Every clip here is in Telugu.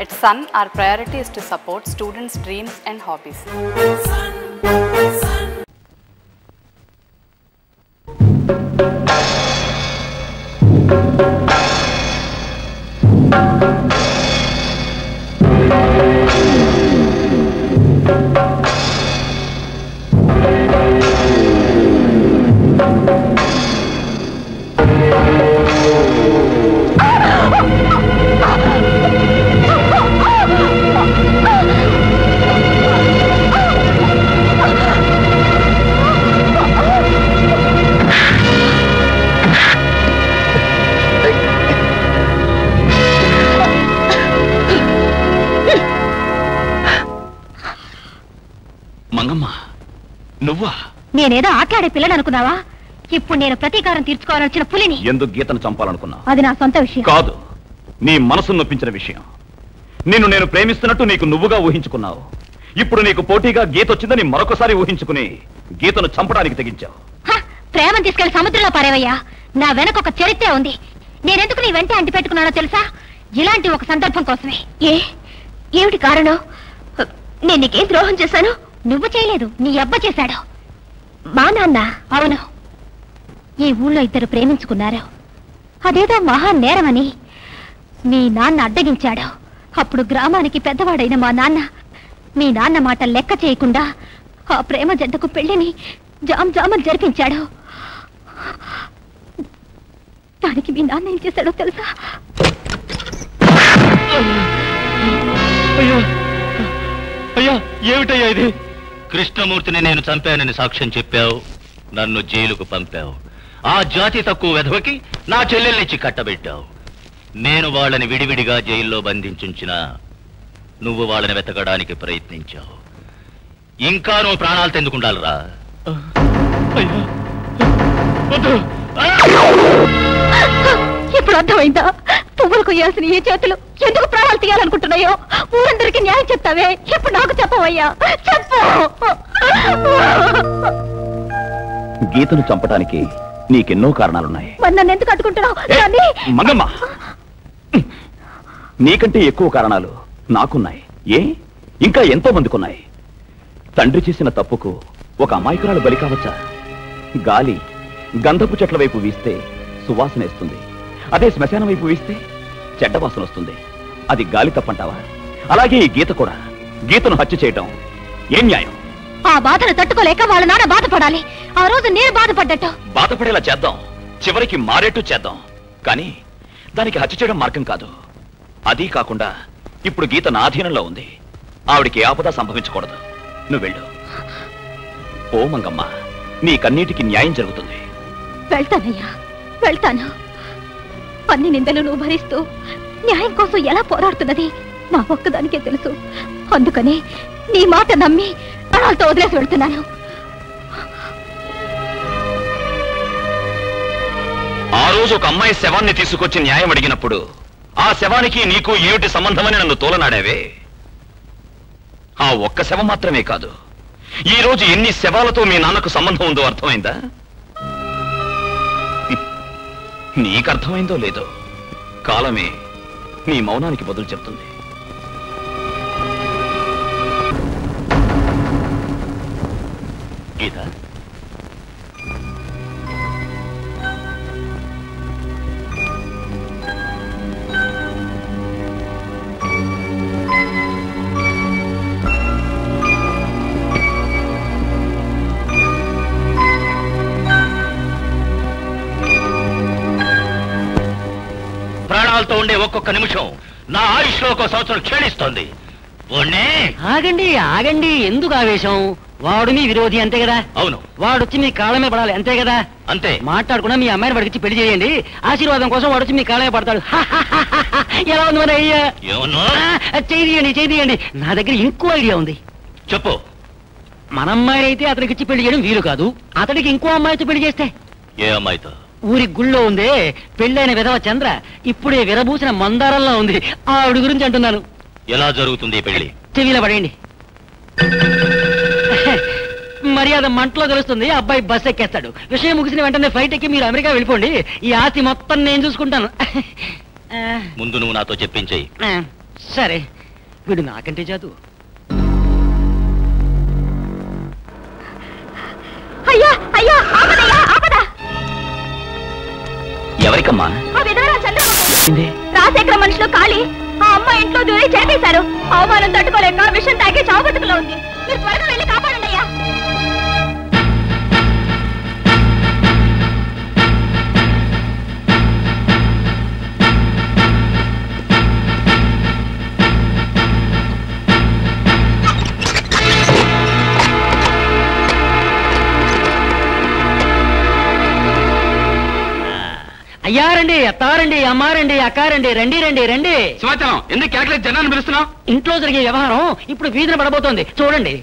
At Sun, our priority is to support students' dreams and hobbies. నేనేదో ఆటలాడే పిల్లని అనుకున్నావా? ఇప్పుడు నేను ప్రతీకారం తీర్చుకోవాలొచ్చిన పులిని. ఎందుకు గీతను చంపాలనుకున్నావు? అది నా సొంత విషయం కాదు, నీ మనసును నొప్పించిన విషయం. నేను ప్రేమిస్తున్నట్టు నీకు నువ్వుగా ఊహించుకున్నావు. ఇప్పుడు నీకు పోటీగా గీత వచ్చిందని మరొకసారి ఊహించుకుని గీతను చంపడానికి తెగించావు. ప్రేమను తీసుకెళ్లి సముద్రంలో పారేవయ్యా. నా వెనక ఒక చరిత్ర ఉంది. నేనెందుకు నీ వెంట అంటి పెట్టుకున్నానో తెలుసా? ఇలాంటి ఒక సందర్భం కోసమే. ఏమిటి కారణం? నేను నీకేం ద్రోహం చేశాను? నువ్వు చేయలేదు, నీ అబ్బ చేశాడు. మా నాన్న. అవును, ఈ ఊళ్ళో ఇద్దరు ప్రేమించుకున్నారు. అదేదో మహా నేరమని మీ నాన్న అడ్డగించాడు. అప్పుడు గ్రామానికి పెద్దవాడైన మా నాన్న మీ నాన్న మాట లెక్క చేయకుండా ఆ ప్రేమ జంటకు పెళ్లిని జామని జరిపించాడు. దానికి మీ నాన్న ఏం చేశాడో తెలుసా? అయ్యా, ఏమిటయ్యా ఇది? కృష్ణమూర్తిని నేను చంపానని సాక్ష్యం చెప్పావు, నన్ను జైలుకు పంపావు. ఆ జాతి తక్కువ వెధవకి నా చెల్లెల్నిచ్చి కట్టబెట్టావు. నేను వాళ్ళని విడివిడిగా జైల్లో బంధించుంచినా నువ్వు వాళ్ళని వెతకడానికి ప్రయత్నించావు. ఇంకా నువ్వు ప్రాణాలు తెందుకుండాలిరా. ఇప్పుడు అర్థమైందా? పువ్వులు కొయ్యాల్సిన ఈ చేతులు ఎందుకు ప్రాణాలు తీయాలనుకుంటున్నాయో? ఊరందరికీ న్యాయం చెప్తావే, ఇప్పుడు నాకు చెప్పవయ్యా, చెప్పు. గీతను చంపడానికి నీకెన్నో కారణాలున్నాయి. మరి నన్ను ఎందుకు అడ్డుకుంటున్నావు? మంగమ్మ, నీకంటే ఎక్కువ కారణాలు నాకున్నాయి. ఇంకా ఎంతో మందికున్నాయి. తండ్రి చేసిన తప్పుకు ఒక అమాయకురాలు బలి కావచ్చా? గాలి గంధపు చెట్ల వైపు వీస్తే సువాసనేస్తుంది, అదే శ్మశానం వైపు వీస్తే చెడ్డ వాసన వస్తుంది. అది గాలి తప్పంటావా? అలాగే ఈ గీత కూడా. గీతను హత్య చేయటం ఏం న్యాయం? ఆ బాధను తట్టుకోలేక వాళ్ళ నాన్న బాధపడాలి. ఆ రోజు నేను బాధపడ్డట్టు. బాధపడేలా చేద్దాం, చివరికి మారేట్టు చేద్దాం. కానీ దానికి హత్య చేయడం మార్గం కాదు. అదీ కాకుండా ఇప్పుడు గీత నా అధీనంలో ఉంది. ఆవిడికి ఆపద సంభవించకూడదు. నువ్వు వెళ్ళు. ఓ మంగమ్మ, నీ కన్నీటికి న్యాయం జరుగుతుంది. వెళ్తానయ్యా, వెళ్తాను. అన్ని నిందలు నువ్వు భరిస్తూ న్యాయం కోసం ఎలా పోరాడుతున్నది నా ఒక్కదానికే తెలుసు. అందుకనే నీ మాట నమ్మి ప్రాణాలతో వదిలేసి వెళ్తున్నాను. ఆ రోజు ఒక అమ్మాయి శవాన్ని తీసుకొచ్చి న్యాయం అడిగినప్పుడు ఆ శవానికి నీకు ఏమిటి సంబంధమని నన్ను తోలనాడావే. ఆ ఒక్క శవం మాత్రమే కాదు, ఈ రోజు ఎన్ని శవాలతో మీ నాన్నకు సంబంధం ఉందో అర్థమైందా? నీకు అర్థమైందో లేదో, కాలమే నీ మౌనానికి బదులు చెప్తుంది. గీత, ప్రాణాలతో ఉండే ఒక్కొక్క నిమిషం నా ఆయుష్లో ఒక సంవత్సరం క్షీణిస్తోంది. ఆగండి ఆగండి, ఎందుకు ఆవేశం? వాడు మీ విరోధి అంతే కదా? అవును. వాడొచ్చి మీ కాళ్ళమే పడాలి అంతే కదా? అంతే. మాట్లాడకుండా మీ అమ్మాయిని పడిచి పెళ్లి చేయండి. ఆశీర్వాదం కోసం వాడొచ్చి మీ కాళ్ళమే పడతాడు. ఎలా ఉంది మరి అయ్యా? చేయండి. నా దగ్గర ఇంకో ఐడియా ఉంది. చెప్పు. మన అమ్మాయి అయితే అతనికి ఇచ్చి పెళ్లి చేయడం వీలు కాదు. అతడికి ఇంకో అమ్మాయితో పెళ్లి చేస్తే? ఏ అమ్మాయితో? ఊరి గుళ్ళో ఉందే పెళ్ళైన విధవ చంద్ర, ఇప్పుడే విరబూసిన మందారంలో ఉంది. ఆవిడ గురించి అంటున్నాను. ఎలా జరుగుతుంది పెళ్లి? చెవిలో పడేయండి. మర్యాద మంటలో తెలుస్తుంది. అబ్బాయి బస్ ఎక్కేస్తాడు. విషయం ముగిసిన వెంటనే ఫ్లైట్ ఎక్కి మీరు అమెరికా వెళ్ళిపోండి. ఈ ఆస్తి మొత్తం నేను చూసుకుంటాను. ముందు నువ్వు నాతో చెప్పించేయి. సరే, వీడు నాకంటే చదువు. అయ్యా అయ్యా, ఆపదయ్యా ఆపద! ఎవరికమ్మా? ఆ విధవరా చంద్రబాబు రాజశేఖర మనుషులు కాలి ఆ అమ్మ ఇంట్లో దూరి చేపేశారు. అవమానం తట్టుకోలేక విషం తాగే చావు బతుకులో ఉంది. మీరు త్వరగా వెళ్ళి కాపాడండి అయ్యా. అయ్యారండి, అత్తారండి, అమ్మారండి, అక్కారండి, రండి రండి రండి. సింహాచలం, ఎందుకు కేకలేదు జనాన్ని పిలుస్తున్నావు? ఇంట్లో జరిగే వ్యవహారం ఇప్పుడు వీధిన పడబోతోంది, చూడండి.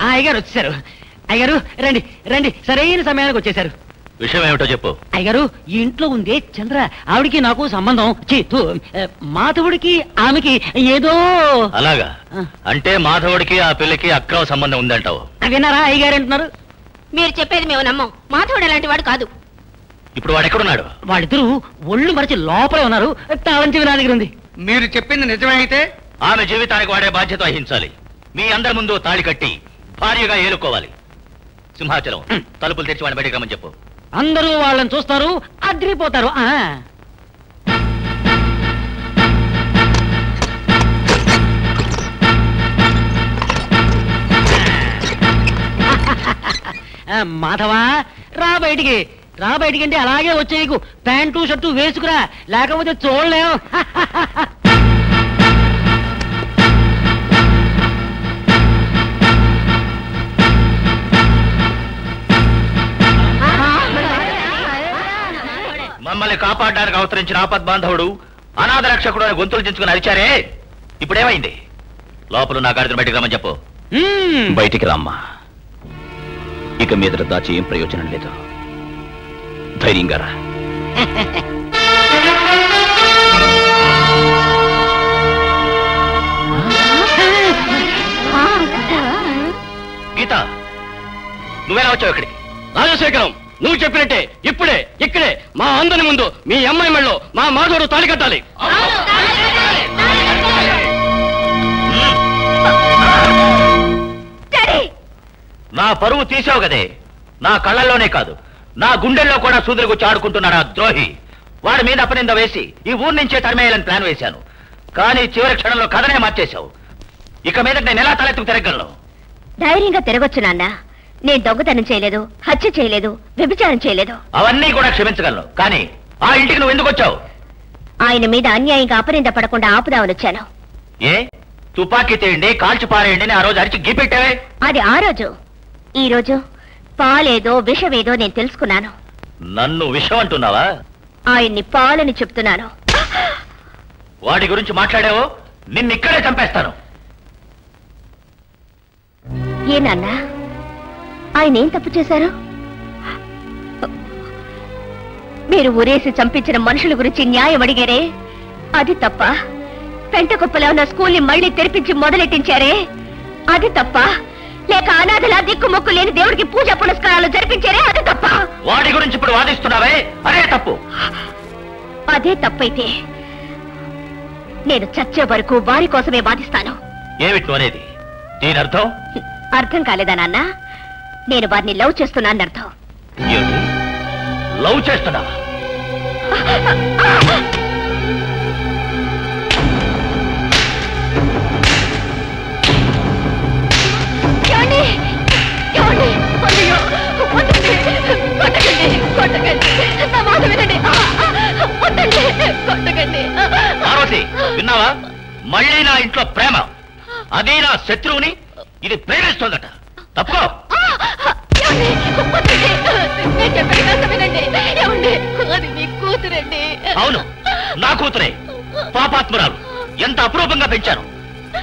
అయ్యగారు వచ్చేసారు. అయ్యగారు రండి రండి, సరైన సమయానికి వచ్చేసారు. విషయం ఏమిటో చెప్పు. అయ్యగారు, ఈ ఇంట్లో ఉంది చంద్ర, ఆవిడికి నాకు సంబంధం. మాధవుడికి ఆమెకి ఏదో. అలాగా? అంటే మాధవుడికి ఆ పిల్లకి అక్రమ సంబంధం ఉందంటావు? విన్నారా అయ్యగారు అంటున్నారు? మీరు చెప్పేది మేము నమ్మం. మాధవుడు అలాంటి వాడు కాదు. ఇప్పుడు వాడు ఎక్కడున్నాడు? వాళ్ళిద్దరూ ఒళ్ళు మరచి లోపలే ఉన్నారు. తాళం చెవి నా దగ్గర ఉంది. మీరు చెప్పింది నిజమైతే ఆమె జీవితానికి వాడే బాధ్యత వహించాలి. మీ అందరి ముందు తాళి కట్టి భార్యగా ఏలుకోవాలి. సింహాచలం, తలుపులు తెరిచి వాడిని బయటకు రమ్మని చెప్పు. అందరూ వాళ్ళని చూస్తారు, అద్రిపోతారు. మాధవా, రా బయటికి, రా బయటికి అంటే అలాగే వచ్చేయకు. ప్యాంటు షర్టు వేసుకురా, లేకపోతే చూడలేం. మమ్మల్ని కాపాడడానికి అవతరించిన ఆపద్ బాంధవుడు, అనాథ రక్షకుడు అని గొంతులు చించుకుని అరిచారే, ఇప్పుడేమైంది? లోపల నా గాడిదని బయటికి రమ్మని చెప్పు. బయటికి రామ్మా. ఇక మీద దాచి ఏం ప్రయోజనం లేదు. ధైర్యంగా రా. గీత, నువ్వెలా వచ్చావు ఇక్కడికి? రాజశేఖరం, నువ్వు చెప్పినట్టే ఇప్పుడే ఇక్కడే మా అందరి ముందు మీ అమ్మాయి మెళ్ళో మా మాధవుడు తాళి కట్టాలి. నా పరువు తీసావు కదే. నా కళ్ళల్లోనే కాదు, నా గుండెల్లో కూడా సూదులుగుచ్చి ఆడుకుంటున్నాడు ఆ ద్రోహి. వాడి మీద అపనింద వేసి ఈ ఊరు నుంచే తరిమేయాలని ప్లాన్ వేశాను. కానీ చివరి క్షణంలో కథనే మార్చేశావు. ఇక మీద నేను ఎలా తలెత్తుకు తిరగలను? ధైర్యంగా తిరగొచ్చు నాన్న. నేను దొంగతనం చేయలేదు, హత్య చేయలేదు, వ్యభిచారం చేయలేదు. అవన్నీ కూడా క్షమించగలను. కానీ ఆ ఇంటికి నువ్వు ఎందుకు వచ్చావు? ఆయన మీద అన్యాయంగా అపనింద పడకుండా ఆపుదామని వచ్చాను. ఏ తుపాకీ తీయండి, కాల్చి పారేయండి అని ఆ రోజు అరిచి గీపెట్టావే? అది ఆ రోజు. ఈ రోజు పాలేదో విషమేదో నేను తెలుసుకున్నాను. నన్ను విషం అంటున్నావా? ఆయన్ని పాలని చెప్తున్నాను. వాడి గురించి మాట్లాడావో నిన్నిక్కడే చంపేస్తాను. ఏ నాన్న, ఆయన ఏం తప్పు చేశారు? మీరు ఊరేసి చంపించిన మనుషుల గురించి న్యాయం అడిగారే, అది తప్ప? పెంటకుప్పలో ఉన్న స్కూల్ని మళ్లీ తెరిపించి మొదలెట్టించారే, అది తప్ప? లేక అనాథలా దిక్కుమొక్కు లేని దేవుడికి పూజ పునస్కారాలు జరిపించారే, అది తప్ప? వాడి గురించి ఇప్పుడు వాదిస్తున్నావే, అదే తప్పు. అదే తప్పైతే నేను చచ్చే వరకు వారి కోసమే వాదిస్తాను. ఏమిటి అనేది? దీని అర్థం? అర్థం కాలేదా నాన్న? నేను వారిని లవ్ చేస్తున్నాను అర్థం. ఏమిటి? లవ్ చేస్తున్నావా? పార్వతి, విన్నావా? మళ్ళీ నా ఇంట్లో ప్రేమ, అది నా శత్రువుని ఇది ప్రేమిస్తోందట. తప్పుకో. అవును, నా కూతురే. పాపాత్మురాలు. ఎంత అపురూపంగా పెంచాను.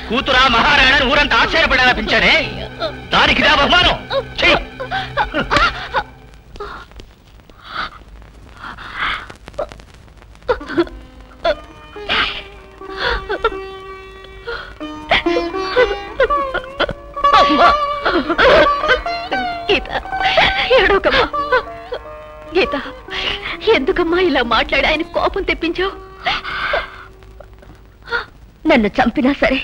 కూతురా మహారాణని ఊరంతా ఆశ్చర్యపడేలా పెంచానే, దానికి నా బహుమానం. చెయ్యి. గీత, ఏడోకమ్మా. గీత, ఎందుకమ్మా ఇలా మాట్లాడి ఆయన కోపం తెప్పించావు? నన్ను చంపినా సరే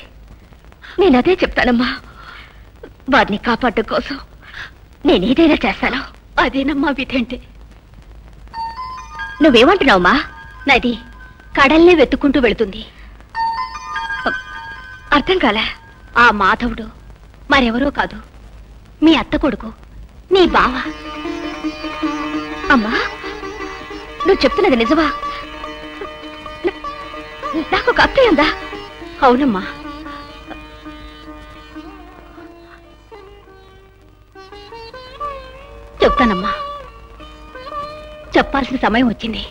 నేనదే చెప్తానమ్మా. వారిని కాపాడటం కోసం నేనేదైనా చేస్తాను. అదేనమ్మా విధంటే. నువ్వేమంటున్నావమ్మా? నది కడల్నే వెతుక్కుంటూ వెళుతుంది. అర్థం కాలే. ఆ మాధవుడు మరెవరో కాదు, మీ అత్త కొడుకు, నీ బావ. అమ్మా, నువ్వు చెప్తున్నది నిజమా? నాకు ఒక అత్తయ్య ఉందా? అవునమ్మా. చెప్తానమ్మా, చెప్పాల్సిన సమయం వచ్చింది.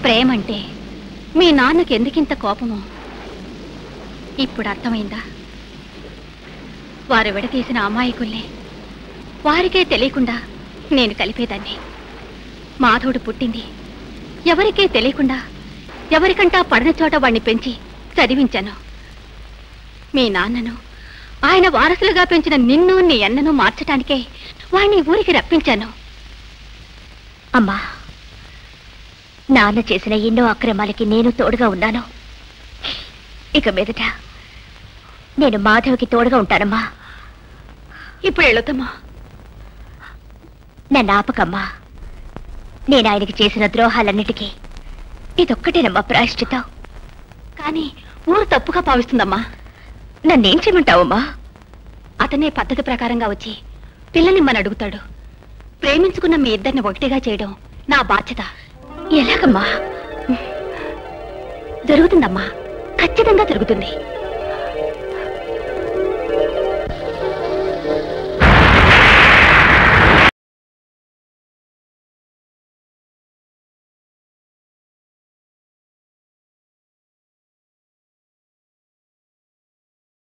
ప్రేమంటే మీ నాన్నకి ఎందుకింత కోపమో ఇప్పుడు అర్థమైందా? వారు విడతీసిన అమాయకుల్ని వారికే తెలియకుండా నేను కలిపేదాన్ని. మాధవుడు పుట్టింది ఎవరికే తెలియకుండా ఎవరికంటా పడిన చోట వాణ్ణి పెంచి చదివించాను. మీ నాన్నను ఆయన వారసులుగా పెంచిన నిన్ను నీ అన్నను మార్చటానికే వాణ్ణి ఊరికి రప్పించాను. అమ్మా, నాన్న చేసిన ఎన్నో అక్రమాలకి నేను తోడుగా ఉన్నాను. ఇక మీదట నేను మాధవ్కి తోడుగా ఉంటానమ్మా. ఇప్పుడు వెళ్ళొద్దమ్మా. నన్ను ఆపకమ్మా. నేను ఆయనకి చేసిన ద్రోహాలన్నిటికీ ఇదొక్కటేనమ్మా ప్రాయశ్చితం. కానీ ఊరు తప్పుగా భావిస్తుందమ్మా. నన్నేం చేయమంటావమ్మా? అతనే పద్ధతి ప్రకారంగా వచ్చి పిల్లనిమ్మని అడుగుతాడు. ప్రేమించుకున్న మీ ఇద్దరిని ఒకటిగా చేయడం నా బాధ్యత. ఎలాగమ్మా? జరుగుతుందమ్మా, ఖచ్చితంగా జరుగుతుంది.